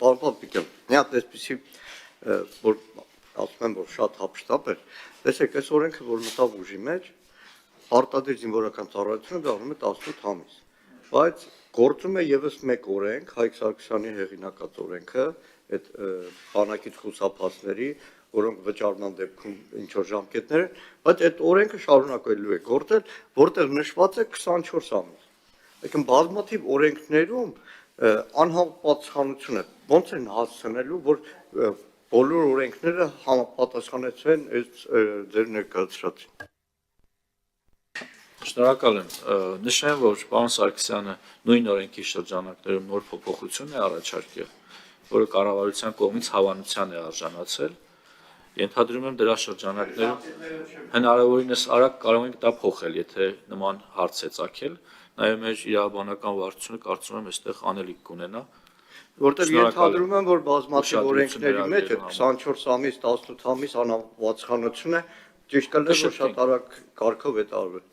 պարապապիկեմ, մի հատ այսպիսի, որ ասում եմ, որ շատ հապշտապ էր, տեսեք, այս օրենքը, որ մտավ ուժի մեջ, արտադրի զինվորական ծառայությունը դառնում է 18 ամիս, բայց գործում է եւս մեկ օրենք, Հայկ Սարգսյանի հեղինակած օրենքը, այդ բանակից խուսափածների, որոնք վճարման դեպքում ինչ որ ժամկետներ են, բայց այդ օրենքը շարունակվելու է գործել, որտեղ նշված է 24 ամիս։ Այսինքն բազմաթիվ օրենքներում անհամապատասխանություն է, ոնց են հասցնելու, որ բոլոր օրենքները համապատասխանեցվեն այս ձեր ներկայացրածին։ Շնորհակալ եմ, նշեմ, որ պարոն Սարգսյանը նույն օրենքի շրջանակներում նոր փոփոխություն է առաջարկել, որը կառավարության կողմից հավանության է արժանացել, ենթադրում եմ դրա շրջանակներում հնարավորինս արագ կարող ենք դա փոխել, եթե նման հարց է ծագել, նաև մեր իրավաբանական վարչությունը կարծում եմ այստեղ անելիք կունենա, որտեղ ենթադրում եմ, որ բազմաթիվ օրենքների մեջ այդ 24 ամիս, 18 ամիս անհամապատասխանությունը ճիշտ կլինի, որ շատ արագ կարգով է տարվել։